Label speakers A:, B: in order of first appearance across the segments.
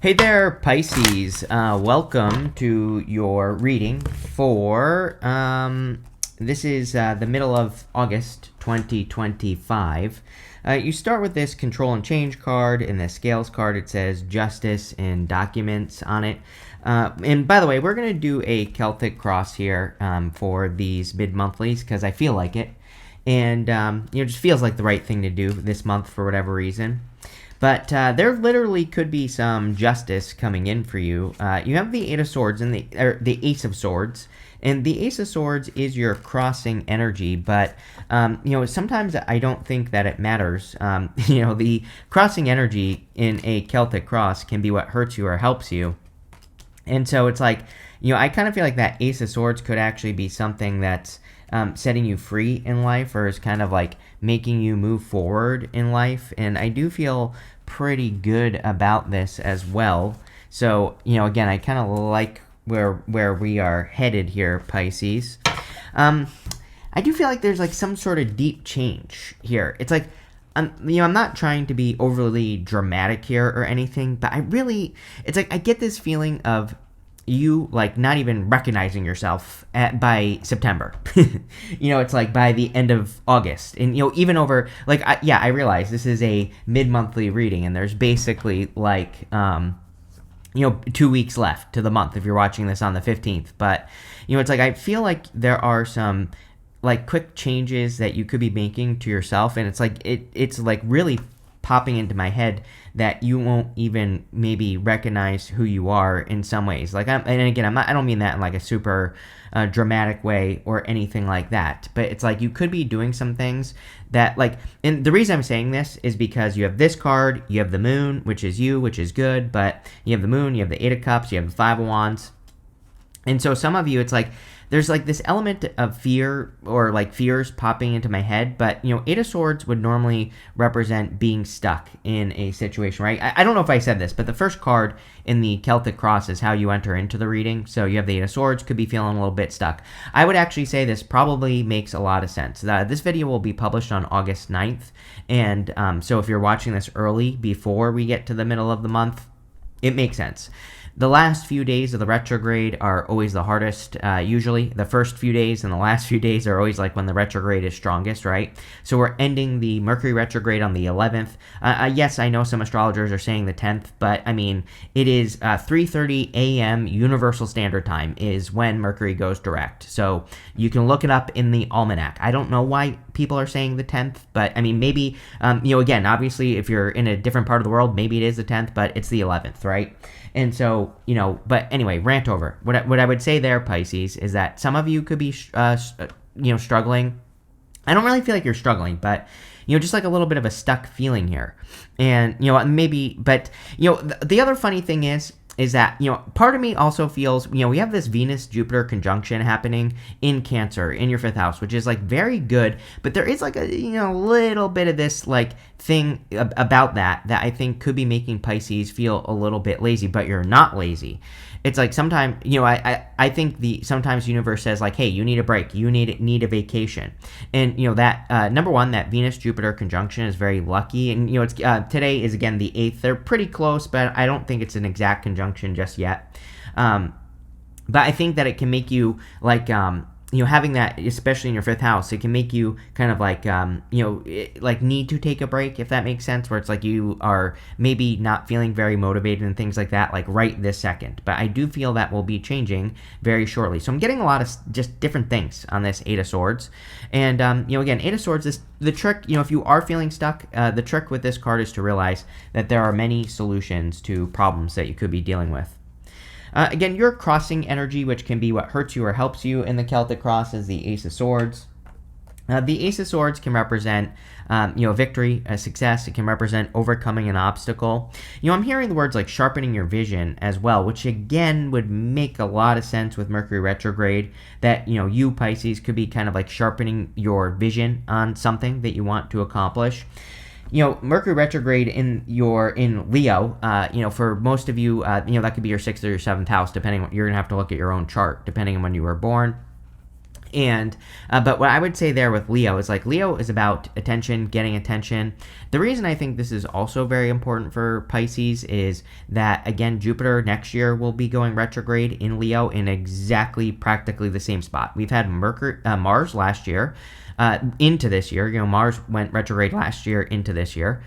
A: Hey there, Pisces. Welcome to your reading for this is the middle of August 2025. You start with this Control and Change card. In the Scales card, it says Justice and Documents on it. And by the way, we're going to do a Celtic cross here for these mid-monthlies because I feel like it. And, it just feels like the right thing to do this month for whatever reason. But there literally could be some justice coming in for you. You have the Eight of Swords and the Ace of Swords. And the Ace of Swords is your crossing energy, but, sometimes I don't think that it matters. The crossing energy in a Celtic cross can be what hurts you or helps you. And so it's like, I kind of feel like that Ace of Swords could actually be something that's setting you free in life, or is kind of like making you move forward in life. And I do feel pretty good about this as well. So, again, I kind of like where we are headed here, Pisces. I do feel like there's like some sort of deep change here. It's like, I'm not trying to be overly dramatic here or anything, but it's like I get this feeling of you like not even recognizing yourself by September. It's like by the end of August, and even over like I realize this is a mid-monthly reading, and there's basically like 2 weeks left to the month if you're watching this on the 15th. But it's like I feel like there are some like quick changes that you could be making to yourself, and it's like it's like really popping into my head that you won't even maybe recognize who you are in some ways. Like, I don't mean that in like a super dramatic way or anything like that. But it's like you could be doing some things that like, and the reason I'm saying this is because you have this card, you have the Moon, which is you, which is good, but you have the Moon, you have the Eight of Cups, you have the Five of Wands. And so some of you, it's like, there's like this element of fear or like fears popping into my head, but Eight of Swords would normally represent being stuck in a situation, right? I don't know if I said this, but the first card in the Celtic cross is how you enter into the reading. So you have the Eight of Swords, could be feeling a little bit stuck. I would actually say this probably makes a lot of sense. This video will be published on August 9th. And so if you're watching this early before we get to the middle of the month, it makes sense. The last few days of the retrograde are always the hardest, usually. The first few days and the last few days are always like when the retrograde is strongest, right? So we're ending the Mercury retrograde on the 11th. Yes, I know some astrologers are saying the 10th, but I mean, it is 3:30 a.m. Universal Standard Time is when Mercury goes direct. So you can look it up in the almanac. I don't know why people are saying the 10th, but I mean, maybe, again, obviously, if you're in a different part of the world, maybe it is the 10th, but it's the 11th, right? And so, but anyway, rant over. What I would say there, Pisces, is that some of you could be, struggling. I don't really feel like you're struggling, but, just like a little bit of a stuck feeling here. And, maybe, but, the other funny thing is that, part of me also feels, we have this Venus-Jupiter conjunction happening in Cancer, in your 5th house, which is, like, very good, but there is, like, a, little bit of this, like, thing about that I think could be making Pisces feel a little bit lazy, but you're not lazy. It's like sometimes, I think sometimes the universe says like, hey, you need a break, you need a vacation. And, that, number one, that Venus-Jupiter conjunction is very lucky. And, it's today is, again, the 8th. They're pretty close, but I don't think it's an exact conjunction just yet. But I think that it can make you, like, having that, especially in your 5th house, it can make you kind of like, like need to take a break, if that makes sense, where it's like you are maybe not feeling very motivated and things like that, like right this second. But I do feel that will be changing very shortly. So I'm getting a lot of just different things on this Eight of Swords. And, again, Eight of Swords is the trick, if you are feeling stuck, the trick with this card is to realize that there are many solutions to problems that you could be dealing with. Again, your crossing energy, which can be what hurts you or helps you in the Celtic cross, is the Ace of Swords. The Ace of Swords can represent, victory, a success. It can represent overcoming an obstacle. I'm hearing the words like sharpening your vision as well, which again would make a lot of sense with Mercury retrograde, that, you, Pisces, could be kind of like sharpening your vision on something that you want to accomplish. Mercury retrograde in Leo, for most of you, that could be your 6th or your 7th house, depending on, you're going to have to look at your own chart, depending on when you were born. And but what I would say there with Leo is like Leo is about attention, getting attention. The reason I think this is also very important for Pisces is that, again, Jupiter next year will be going retrograde in Leo in exactly practically the same spot. We've had Mars last year into this year. Mars went retrograde last year into this year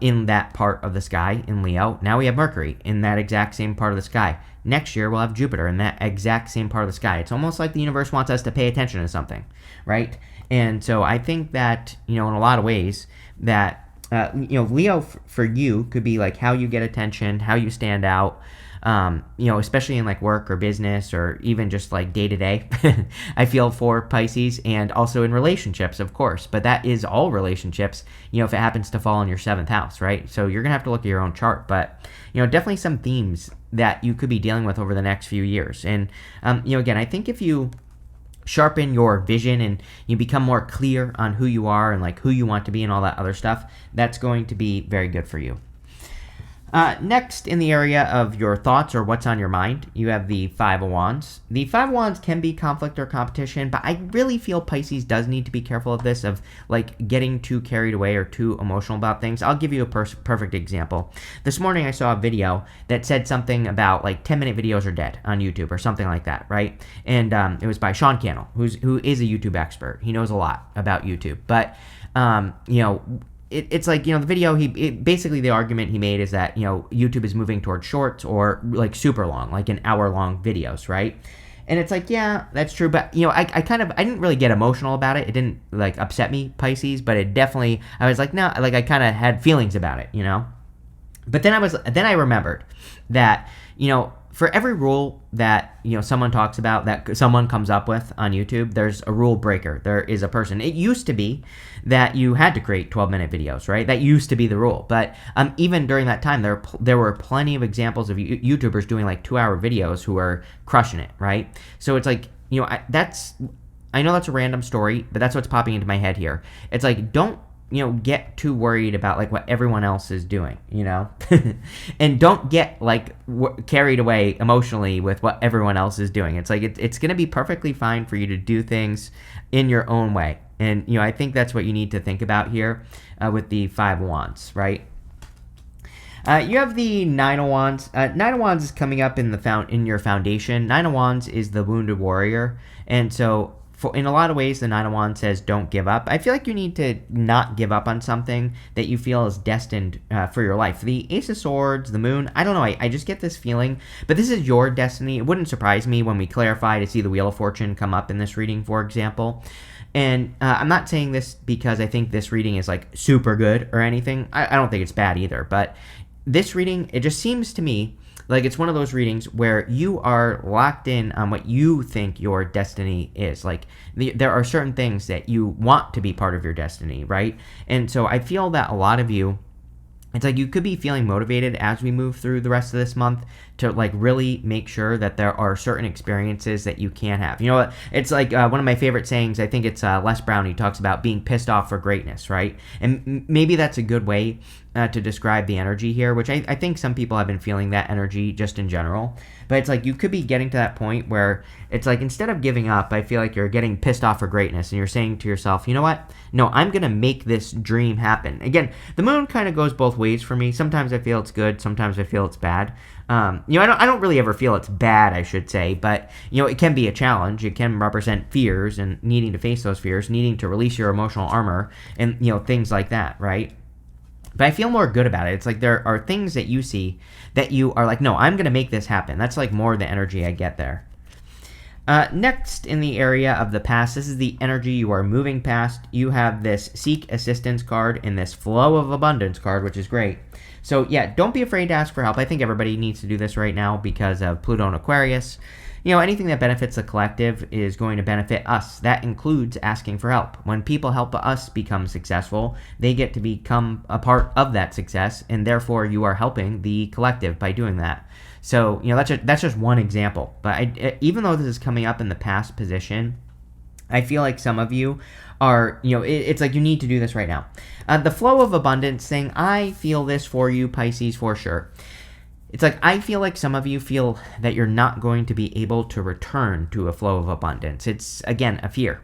A: in that part of the sky in Leo. Now we have Mercury in that exact same part of the sky. Next year, we'll have Jupiter in that exact same part of the sky. It's almost like the universe wants us to pay attention to something, right? And so I think that, in a lot of ways, that, Leo for you could be like how you get attention, how you stand out, especially in like work or business or even just like day to day. I feel for Pisces, and also in relationships, of course. But that is all relationships, if it happens to fall in your 7th house, right? So you're going to have to look at your own chart. But, definitely some themes that you could be dealing with over the next few years. And, again, I think if you sharpen your vision and you become more clear on who you are and like who you want to be and all that other stuff, that's going to be very good for you. Next, in the area of your thoughts or what's on your mind, you have the Five of Wands. The Five of Wands can be conflict or competition, but I really feel Pisces does need to be careful of this, of like getting too carried away or too emotional about things. I'll give you a perfect example. This morning I saw a video that said something about like 10-minute videos are dead on YouTube or something like that, right? And it was by Sean Cannell, who is a YouTube expert. He knows a lot about YouTube, but it's like, the video, basically the argument he made is that, YouTube is moving towards shorts or like super long, like an hour-long videos, right? And it's like, yeah, that's true. But, I didn't really get emotional about it. It didn't like upset me, Pisces, but it definitely, I was like, no, like I kind of had feelings about it, But then I remembered that, for every rule that, someone talks about, that someone comes up with on YouTube, there's a rule breaker. There is a person. It used to be that you had to create 12-minute videos, right? That used to be the rule. But even during that time, there were plenty of examples of YouTubers doing like 2-hour videos who are crushing it, right? So it's like, I know that's a random story, but that's what's popping into my head here. It's like, don't get too worried about like what everyone else is doing, and don't get like carried away emotionally with what everyone else is doing. It's like, it's going to be perfectly fine for you to do things in your own way. And, I think that's what you need to think about here with the Five of Wands, right? You have the Nine of Wands. Nine of Wands is coming up in your foundation. Nine of Wands is the wounded warrior. And so in a lot of ways, the Nine of Wands says don't give up. I feel like you need to not give up on something that you feel is destined for your life. The Ace of Swords, the Moon, I don't know. I just get this feeling. But this is your destiny. It wouldn't surprise me when we clarify to see the Wheel of Fortune come up in this reading, for example. And I'm not saying this because I think this reading is like super good or anything. I don't think it's bad either. But this reading, it just seems to me like it's one of those readings where you are locked in on what you think your destiny is. Like there are certain things that you want to be part of your destiny, right? And so I feel that a lot of you, it's like you could be feeling motivated as we move through the rest of this month to like really make sure that there are certain experiences that you can have. It's like one of my favorite sayings, I think it's Les Brown, he talks about being pissed off for greatness, right? And maybe that's a good way to describe the energy here, which I think some people have been feeling that energy just in general. But it's like you could be getting to that point where it's like instead of giving up, I feel like you're getting pissed off for greatness and you're saying to yourself, you know what? No, I'm going to make this dream happen. Again, the moon kind of goes both ways for me. Sometimes I feel it's good. Sometimes I feel it's bad. I don't really ever feel it's bad, I should say, but, it can be a challenge. It can represent fears and needing to face those fears, needing to release your emotional armor and, things like that, right? But I feel more good about it. It's like there are things that you see that you are like, no, I'm going to make this happen. That's like more the energy I get there. Next, in the area of the past, this is the energy you are moving past. You have this Seek Assistance card and this Flow of Abundance card, which is great. So yeah, don't be afraid to ask for help. I think everybody needs to do this right now because of Pluto and Aquarius. Anything that benefits the collective is going to benefit us. That includes asking for help. When people help us become successful, they get to become a part of that success, and therefore you are helping the collective by doing that. So, that's just one example. But even though this is coming up in the past position, I feel like some of you are, it's like you need to do this right now. The Flow of Abundance thing, I feel this for you, Pisces, for sure. It's like I feel like some of you feel that you're not going to be able to return to a flow of abundance. It's, again, a fear.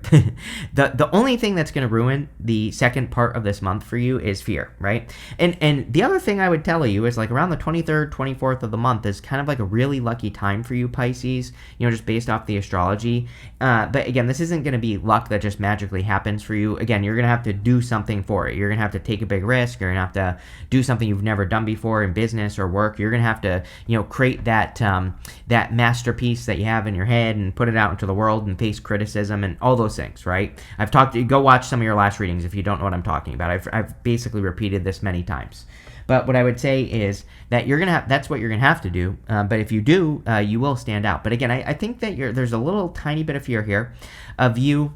A: The only thing that's going to ruin the second part of this month for you is fear, right? And the other thing I would tell you is, like, around the 23rd, 24th of the month is kind of like a really lucky time for you, Pisces, just based off the astrology. But again, this isn't going to be luck that just magically happens for you. Again, you're going to have to do something for it. You're going to have to take a big risk. You're going to have to do something you've never done before in business or work. You're going to have to, create that that masterpiece that you have in your head and put it out into the world and face criticism and all those things, right? I've talked to you. Go watch some of your last readings if you don't know what I'm talking about. I've basically repeated this many times. But what I would say is that that's what you're gonna have to do. But if you do, you will stand out. But again, I think that there's a little tiny bit of fear here of you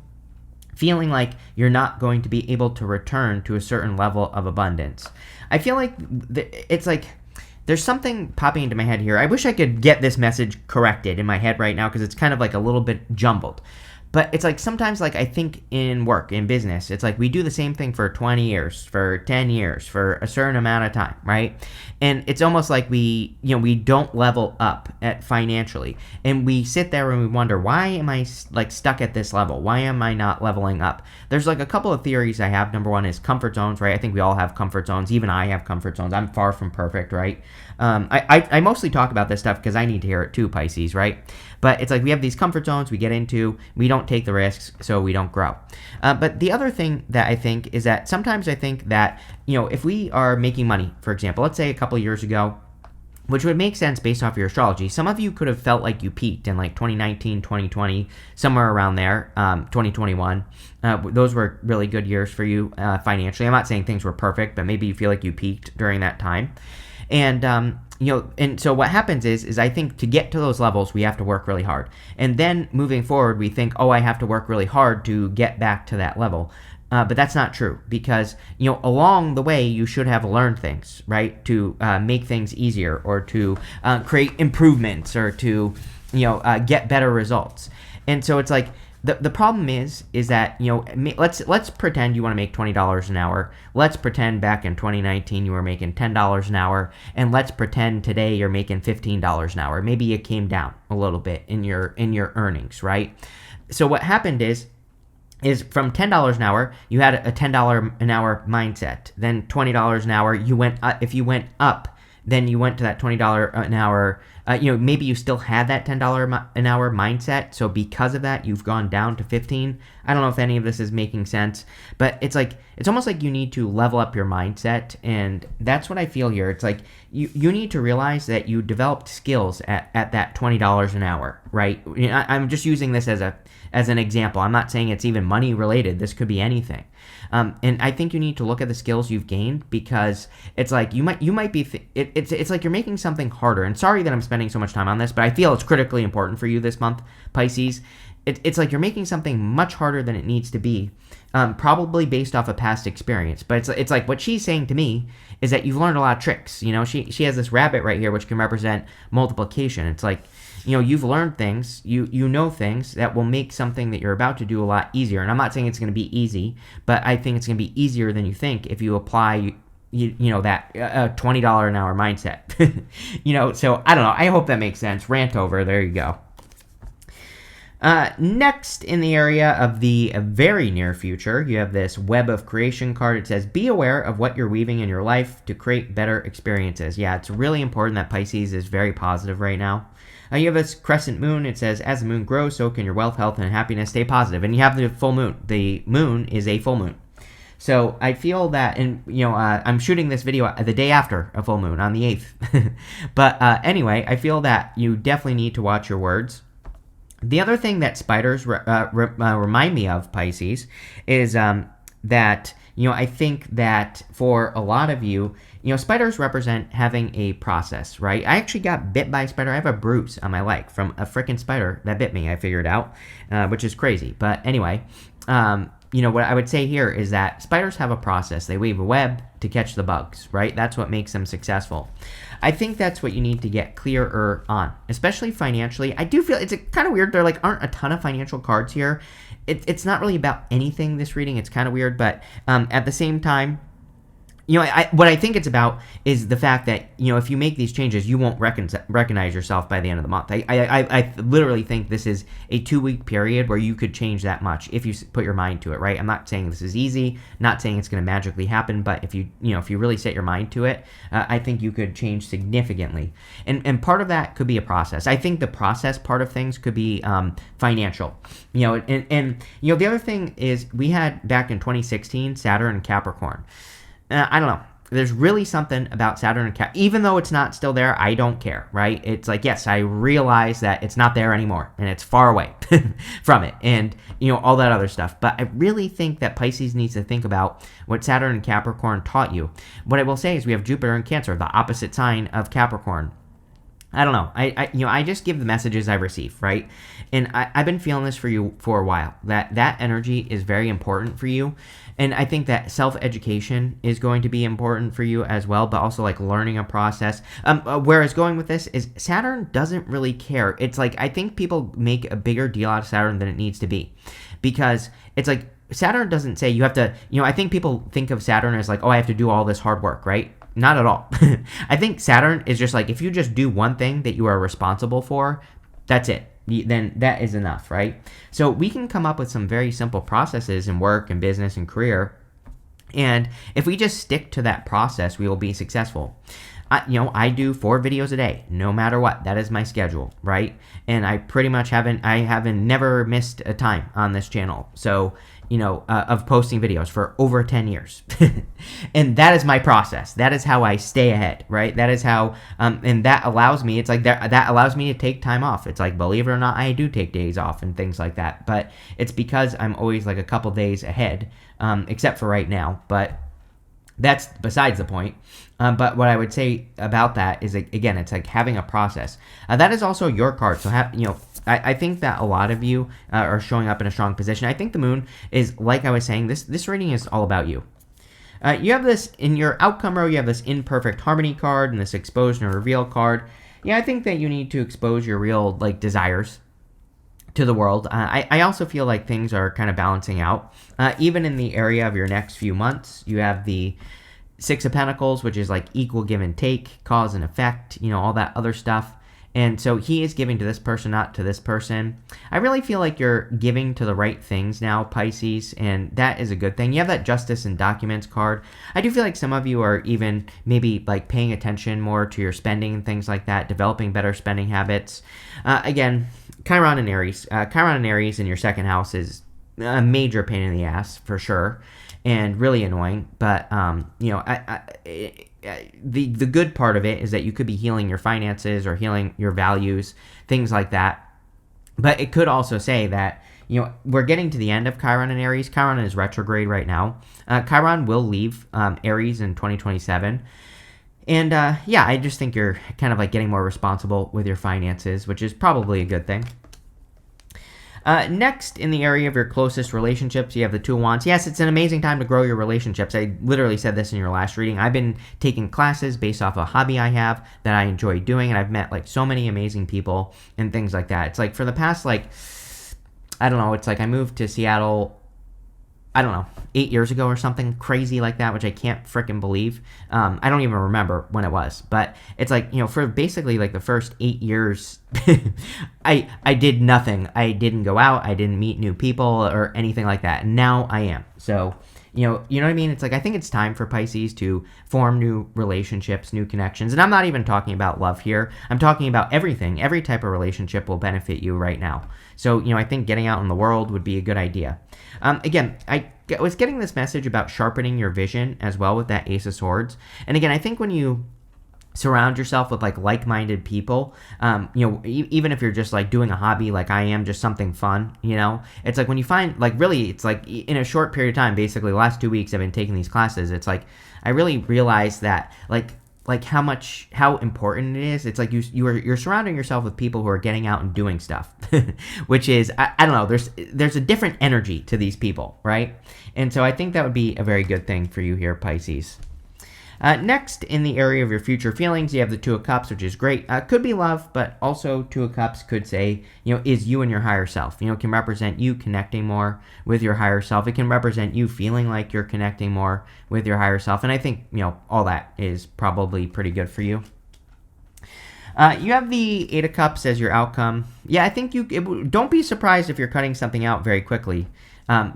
A: feeling like you're not going to be able to return to a certain level of abundance. I feel like it's like there's something popping into my head here. I wish I could get this message corrected in my head right now because it's kind of like a little bit jumbled. But it's like sometimes, like, I think in work, in business, it's like we do the same thing for 20 years, for 10 years, for a certain amount of time, right? And it's almost like we don't level up financially. And we sit there and we wonder, why am I, like, stuck at this level? Why am I not leveling up? There's, like, a couple of theories I have. Number one is comfort zones, right? I think we all have comfort zones. Even I have comfort zones. I'm far from perfect, right? I mostly talk about this stuff because I need to hear it too, Pisces, right? But it's like we have these comfort zones we get into, we don't take the risks, so we don't grow. But the other thing that I think is that sometimes I think that, if we are making money, for example, let's say a couple of years ago, which would make sense based off your astrology, some of you could have felt like you peaked in like 2019, 2020, somewhere around there, 2021. Those were really good years for you financially. I'm not saying things were perfect, but maybe you feel like you peaked during that time. And, and so what happens is I think to get to those levels, we have to work really hard. And then moving forward, we think, I have to work really hard to get back to that level. But that's not true because, along the way, you should have learned things, right? To make things easier or to create improvements or to, get better results. And so it's like, the problem is that, let's pretend you want to make $20 an hour. Let's pretend back in 2019 you were making $10 an hour, and let's pretend today you're making $15 an hour. Maybe you came down a little bit in your earnings, right? So what happened is from $10 an hour, you had a $10 an hour mindset. Then $20 an hour, if you went up, then you went to that $20 an hour. Maybe you still had that $10 an hour mindset. So because of that, you've gone down to 15. I don't know if any of this is making sense, but it's almost like you need to level up your mindset. And that's what I feel here. It's like you need to realize that you developed skills at that $20 an hour, right? I'm just using this as an example. I'm not saying it's even money related. This could be anything. And I think you need to look at the skills you've gained because it's like you might be it's like you're making something harder. And sorry that I'm spending so much time on this, but I feel it's critically important for you this month, Pisces. It's like you're making something much harder than it needs to be, probably based off a past experience. But it's like what she's saying to me is that you've learned a lot of tricks. She has this rabbit right here, which can represent multiplication. It's like, you've learned things, you know things that will make something that you're about to do a lot easier. And I'm not saying it's going to be easy, but I think it's going to be easier than you think if you apply that $20 an hour mindset. So I don't know. I hope that makes sense. Rant over. There you go. Next, in the area of the very near future, you have this Web of Creation card. It says, be aware of what you're weaving in your life to create better experiences. Yeah, it's really important that Pisces is very positive right now. You have this crescent moon. It says, as the moon grows, so can your wealth, health, and happiness. Stay positive. And you have the full moon. The moon is a full moon. So I feel that, and I'm shooting this video the day after a full moon on the 8th. But anyway, I feel that you definitely need to watch your words. The other thing that spiders remind me of, Pisces, is that, I think that for a lot of you, spiders represent having a process, right? I actually got bit by a spider. I have a bruise on my leg from a freaking spider that bit me, I figured out, which is crazy. But anyway, what I would say here is that spiders have a process. They weave a web to catch the bugs, right? That's what makes them successful. I think that's what you need to get clearer on, especially financially. I do feel it's kind of weird. There aren't a ton of financial cards here. It's not really about anything, this reading. It's kind of weird, but at the same time, what I think it's about is the fact that, if you make these changes, you won't recognize yourself by the end of the month. I literally think this is a 2-week period where you could change that much if you put your mind to it, right? I'm not saying this is easy, not saying it's going to magically happen, but if you really set your mind to it, I think you could change significantly. And part of that could be a process. I think the process part of things could be financial. The other thing is we had back in 2016 Saturn and Capricorn. I don't know. There's really something about Saturn and Cap. Even though it's not still there, I don't care, right? It's like, yes, I realize that it's not there anymore and it's far away from it and, all that other stuff. But I really think that Pisces needs to think about what Saturn and Capricorn taught you. What I will say is we have Jupiter and Cancer, the opposite sign of Capricorn. I don't know. I just give the messages I receive, right? And I've been feeling this for you for a while. That energy is very important for you. And I think that self-education is going to be important for you as well, but also like learning a process. Where I was going with this is Saturn doesn't really care. It's like, I think people make a bigger deal out of Saturn than it needs to be. Because it's like, Saturn doesn't say you have to, I think people think of Saturn as like, oh, I have to do all this hard work, right? Not at all. I think Saturn is just like, if you just do one thing that you are responsible for, that's it. Then that is enough, right? So we can come up with some very simple processes in work and business and career. And if we just stick to that process, we will be successful. I do 4 videos a day, no matter what. That is my schedule, right? And I pretty much haven't never missed a time on this channel. So, of posting videos for over 10 years. And that is my process. That is how I stay ahead, right? That is how, and that allows me, it's like that allows me to take time off. It's like, believe it or not, I do take days off and things like that. But it's because I'm always like a couple days ahead, except for right now. But that's besides the point. But what I would say about that is, again, it's like having a process. That is also your card. So, I think that a lot of you are showing up in a strong position. I think the moon is, like I was saying, this reading is all about you. You have this, in your outcome row, you have this imperfect harmony card and this exposed and reveal card. Yeah, I think that you need to expose your real, desires to the world. I also feel like things are kind of balancing out. Even in the area of your next few months, you have the 6 of Pentacles, which is like equal give and take, cause and effect, all that other stuff. And so he is giving to this person, not to this person. I really feel like you're giving to the right things now, Pisces, and that is a good thing. You have that Justice and Documents card. I do feel like some of you are even maybe paying attention more to your spending and things like that, developing better spending habits. Again, Chiron and Aries. Chiron and Aries in your second house is a major pain in the ass, for sure, and really annoying. But, the good part of it is that you could be healing your finances or healing your values, things like that. But it could also say that, we're getting to the end of Chiron and Aries. Chiron is retrograde right now. Chiron will leave Aries in 2027. And I just think you're kind of getting more responsible with your finances, which is probably a good thing. Next, in the area of your closest relationships, you have the 2 of Wands. Yes, it's an amazing time to grow your relationships. I literally said this in your last reading. I've been taking classes based off a hobby I have that I enjoy doing, and I've met so many amazing people and things like that. It's for the past I don't know, it's I moved to Seattle, I don't know, 8 years ago or something crazy like that, which I can't freaking believe. I don't even remember when it was, but it's for basically the first 8 years, I did nothing. I didn't go out. I didn't meet new people or anything like that. And now I am. So, you know what I mean? It's I think it's time for Pisces to form new relationships, new connections. And I'm not even talking about love here. I'm talking about everything. Every type of relationship will benefit you right now. So, I think getting out in the world would be a good idea. Again, I was getting this message about sharpening your vision as well with that Ace of Swords. And again, I think when you surround yourself with like-minded people, even if you're just doing a hobby like I am, just something fun, it's when you find really, it's in a short period of time, basically the last 2 weeks I've been taking these classes, it's I really realized that how important it is. It's you're surrounding yourself with people who are getting out and doing stuff, which is, I don't know, there's a different energy to these people, right? And so I think that would be a very good thing for you here, Pisces. Next, in the area of your future feelings, you have the Two of Cups, which is great. Could be love, but also Two of Cups could say, is you and your higher self. It can represent you connecting more with your higher self. It can represent you feeling like you're connecting more with your higher self. And I think, all that is probably pretty good for you. You have the Eight of Cups as your outcome. Yeah, I think don't be surprised if you're cutting something out very quickly.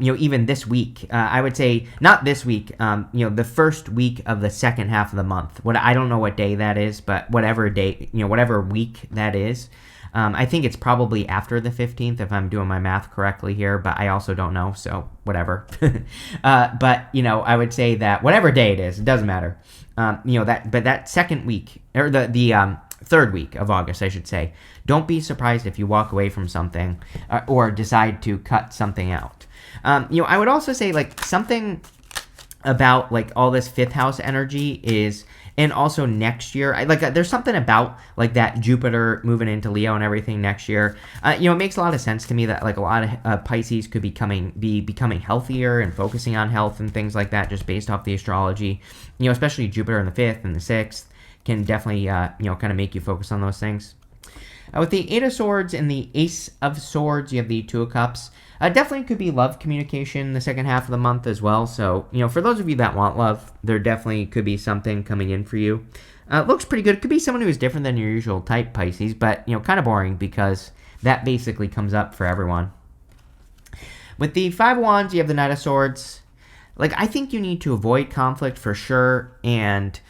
A: Even this week, I would say not this week, the first week of the second half of the month. I don't know what day that is, but whatever day, whatever week that is. I think it's probably after the 15th if I'm doing my math correctly here, but I also don't know, so whatever. But I would say that whatever day it is, it doesn't matter. That second week, or the third week of August, I should say, don't be surprised if you walk away from something or decide to cut something out. I would also say something about all this fifth house energy is, and also next year, there's something about that Jupiter moving into Leo and everything next year. It makes a lot of sense to me that a lot of Pisces could be becoming healthier and focusing on health and things like that, just based off the astrology. Especially Jupiter in the 5th and the 6th can definitely kind of make you focus on those things. With the Eight of Swords and the Ace of Swords, you have the Two of Cups. Definitely could be love communication the second half of the month as well. So, for those of you that want love, there definitely could be something coming in for you. Looks pretty good. It could be someone who is different than your usual type, Pisces, but, kind of boring because that basically comes up for everyone. With the Five of Wands, you have the Knight of Swords. I think you need to avoid conflict for sure, and,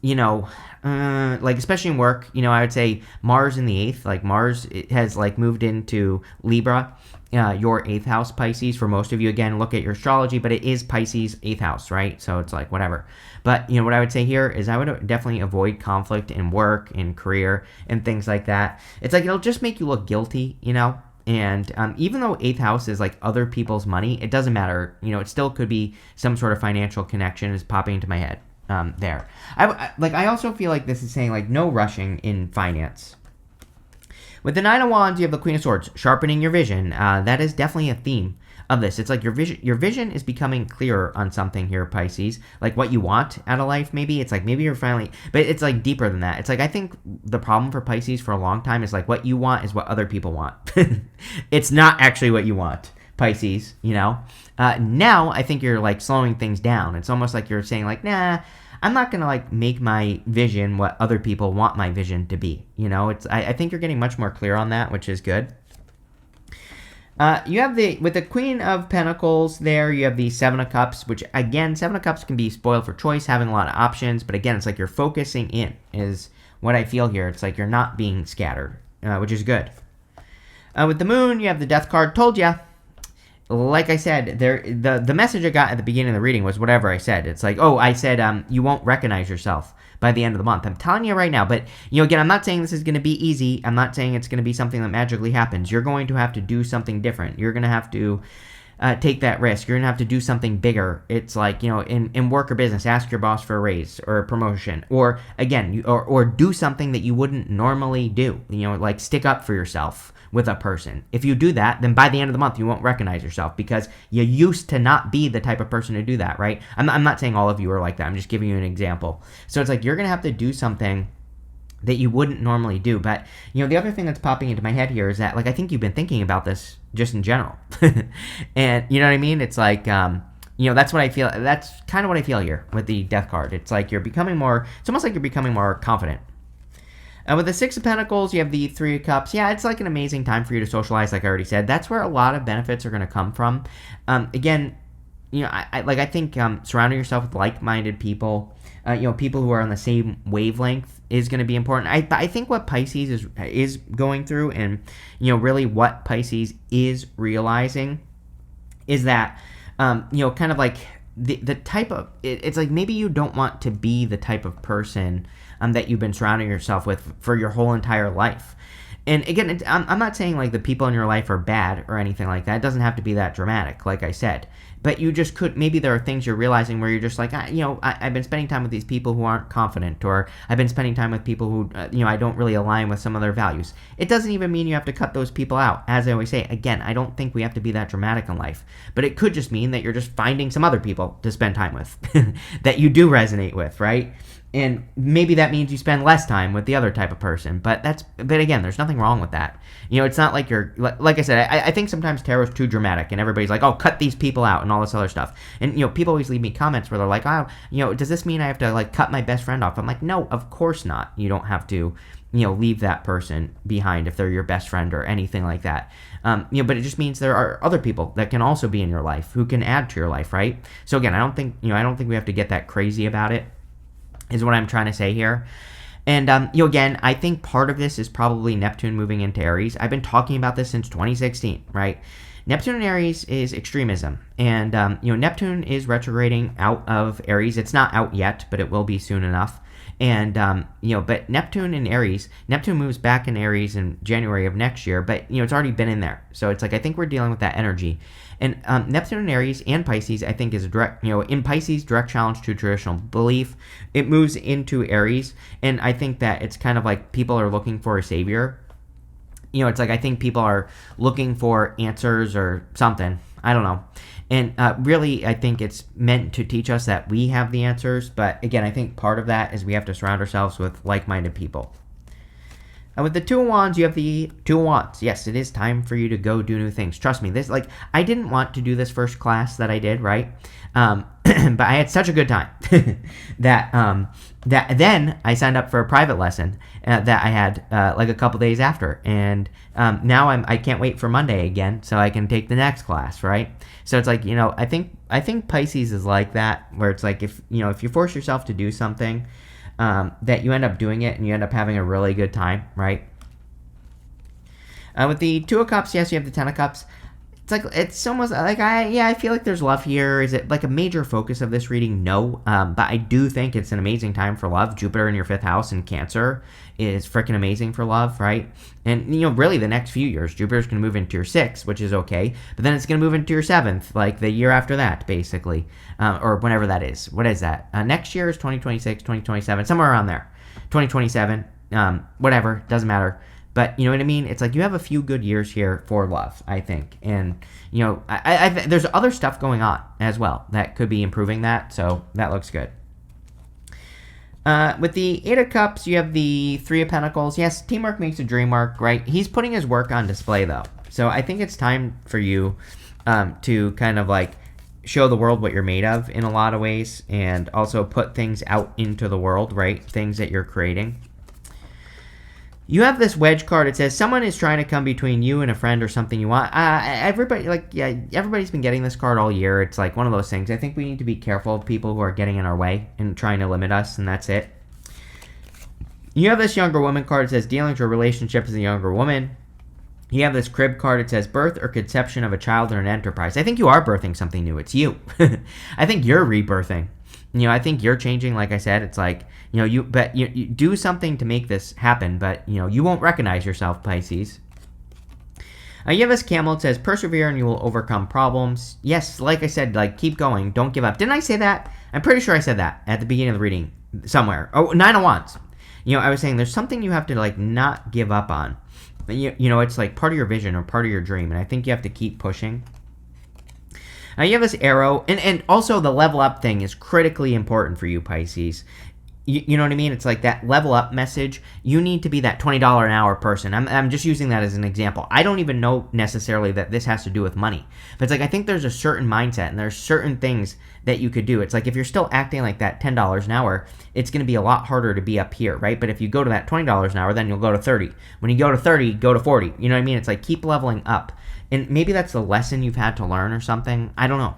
A: especially in work, I would say Mars in the 8th, Mars has moved into Libra, your 8th house, Pisces. For most of you, again, look at your astrology, but it is Pisces 8th house, right? So it's whatever. But, what I would say here is I would definitely avoid conflict in work, in career, and things like that. It's it'll just make you look guilty, and even though 8th house is other people's money, it doesn't matter. It still could be some sort of financial connection is popping into my head. There. I also feel like this is saying no rushing in finance. With the Nine of Wands, you have the Queen of Swords, sharpening your vision. That is definitely a theme of this. It's your vision is becoming clearer on something here, Pisces. What you want out of life, maybe. It's maybe you're finally, but it's deeper than that. It's I think the problem for Pisces for a long time is what you want is what other people want. It's not actually what you want, Pisces, Now I think you're slowing things down. It's almost you're saying nah, I'm not going to make my vision what other people want my vision to be. I think you're getting much more clear on that, which is good. You have with the Queen of Pentacles there, you have the Seven of Cups, which again, Seven of Cups can be spoiled for choice, having a lot of options. But again, it's you're focusing in is what I feel here. It's you're not being scattered, which is good. With the Moon, you have the Death card. Told ya. Like I said, the message I got at the beginning of the reading was whatever I said. It's I said you won't recognize yourself by the end of the month. I'm telling you right now. But, again, I'm not saying this is going to be easy. I'm not saying it's going to be something that magically happens. You're going to have to do something different. You're going to have to take that risk. You're going to have to do something bigger. It's in work or business, ask your boss for a raise or a promotion. Or, again, or do something that you wouldn't normally do. Stick up for yourself with a person. If you do that, then by the end of the month, you won't recognize yourself because you used to not be the type of person to do that, right? I'm not saying all of you are like that. I'm just giving you an example. So it's you're going to have to do something that you wouldn't normally do. But, the other thing that's popping into my head here is that, I think you've been thinking about this just in general. And, you know what I mean? It's that's what I feel. That's kind of what I feel here with the Death card. It's you're becoming more, it's almost you're becoming more confident. With the Six of Pentacles, you have the Three of Cups. Yeah, it's an amazing time for you to socialize, like I already said. That's where a lot of benefits are going to come from. Again, I think surrounding yourself with like-minded people, people who are on the same wavelength is going to be important. I think what Pisces is going through, and really what Pisces is realizing, is that kind of the type of it's maybe you don't want to be the type of person that you've been surrounding yourself with for your whole entire life. And again, I'm not saying like the people in your life are bad or anything like that. It doesn't have to be that dramatic, like I said. But you just could, maybe there are things you're realizing where you're just like, I've been spending time with these people who aren't confident, or I've been spending time with people who, I don't really align with some of their values. It doesn't even mean you have to cut those people out. As I always say, again, I don't think we have to be that dramatic in life. But it could just mean that you're just finding some other people to spend time with that you do resonate with, right? And maybe that means you spend less time with the other type of person. But again, there's nothing wrong with that. It's not like you're, like I said, I think sometimes tarot is too dramatic and everybody's like, oh, cut these people out and all this other stuff. And, people always leave me comments where they're like, oh, does this mean I have to like cut my best friend off? I'm like, no, of course not. You don't have to, leave that person behind if they're your best friend or anything like that. But it just means there are other people that can also be in your life who can add to your life, right? So again, I don't think we have to get that crazy about it, is what I'm trying to say here. And, again, I think part of this is probably Neptune moving into Aries. I've been talking about this since 2016, right? Neptune in Aries is extremism. And, Neptune is retrograding out of Aries. It's not out yet, but it will be soon enough. And, but Neptune in Aries, Neptune moves back in Aries in January of next year, but, it's already been in there. So it's like, I think we're dealing with that energy. And Neptune in Aries and Pisces, I think, is a direct, in Pisces, direct challenge to traditional belief. It moves into Aries, and I think that it's kind of like people are looking for a savior. It's like I think people are looking for answers or something. I don't know. And really, I think it's meant to teach us that we have the answers. But again, I think part of that is we have to surround ourselves with like-minded people. And with the Two of Wands, you have the Two of Wands. Yes, it is time for you to go do new things. Trust me, I didn't want to do this first class that I did, right? But I had such a good time that then I signed up for a private lesson that I had like a couple days after, and now I can't wait for Monday again so I can take the next class, right? So it's like, I think Pisces is like that, where it's like if you force yourself to do something, that you end up doing it and you end up having a really good time, right? With the Two of Cups, yes, you have the Ten of Cups. It's almost like I feel like there's love here. Is it like a major focus of this reading? No, but I do think it's an amazing time for love. Jupiter in your 5th house in Cancer is freaking amazing for love, right? And really the next few years, Jupiter's going to move into your 6th, which is okay, but then it's going to move into your 7th, like the year after that, basically, or whenever that is. What is that? Next year is 2026, 2027, somewhere around there. 2027, whatever, doesn't matter. But you know what I mean? It's like you have a few good years here for love, I think. And, there's other stuff going on as well that could be improving that. So that looks good. With the 8 of Cups, you have the 3 of Pentacles. Yes, teamwork makes a dream work, right? He's putting his work on display, though. So I think it's time for you to kind of like show the world what you're made of in a lot of ways. And also put things out into the world, right? Things that you're creating. You have this wedge card. It says someone is trying to come between you and a friend or something you want. Everybody's been getting this card all year. It's like one of those things. I think we need to be careful of people who are getting in our way and trying to limit us, and that's it. You have this younger woman card. It says dealing with your relationship as a younger woman. You have this crib card. It says birth or conception of a child or an enterprise. I think you are birthing something new. It's you. I think you're rebirthing. I think you're changing. Like I said, it's like, you do something to make this happen, but, you won't recognize yourself, Pisces. You have this camel. It says persevere and you will overcome problems. Yes, like I said, keep going. Don't give up. Didn't I say that? I'm pretty sure I said that at the beginning of the reading somewhere. Oh, 9 of Wands. I was saying there's something you have to, not give up on. It's like part of your vision or part of your dream, and I think you have to keep pushing. Now you have this arrow, and also the level up thing is critically important for you, Pisces. You know what I mean? It's like that level up message. You need to be that $20 an hour person. I'm just using that as an example. I don't even know necessarily that this has to do with money. But it's like I think there's a certain mindset, and there's certain things that you could do. It's like if you're still acting like that $10 an hour, it's going to be a lot harder to be up here, right? But if you go to that $20 an hour, then you'll go to 30. When you go to 30, go to 40. You know what I mean? It's like keep leveling up. And maybe that's the lesson you've had to learn or something. I don't know.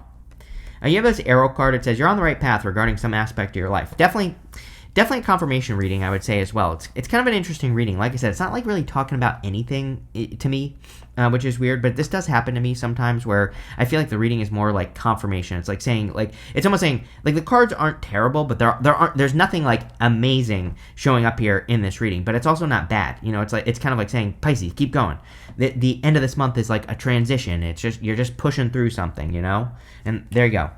A: You have this arrow card. It says you're on the right path regarding some aspect of your life. Definitely definitely a confirmation reading, I would say as well. It's kind of an interesting reading. Like I said, it's not like really talking about anything to me, which is weird. But this does happen to me sometimes, where I feel like the reading is more like confirmation. It's like saying, like, it's almost saying, like, the cards aren't terrible, but there's nothing like amazing showing up here in this reading. But it's also not bad. You know, it's kind of like saying, Pisces, keep going. The end of this month is like a transition. It's just, you're just pushing through something, you know. And there you go.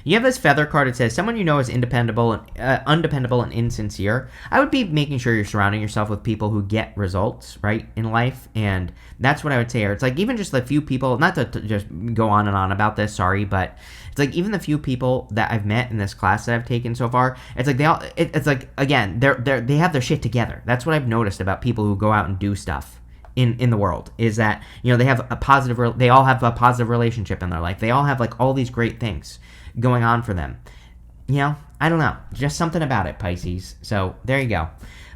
A: You have this feather card. It says, someone you know is undependable and insincere. I would be making sure you're surrounding yourself with people who get results, right, in life. And that's what I would say. It's like even just the few people, not to just go on and on about this, sorry, but it's like even the few people that I've met in this class that I've taken so far, it's like it's like, again, they have their shit together. That's what I've noticed about people who go out and do stuff in the world, is that, you know, they all have a positive relationship in their life. They all have like all these great things going on for them. You know, I don't know, just something about it, Pisces. So there you go.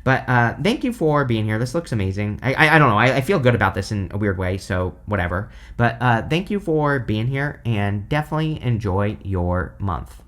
A: But thank you for being here. This looks amazing. I don't know, I feel good about this in a weird way, so whatever. But thank you for being here, and definitely enjoy your month.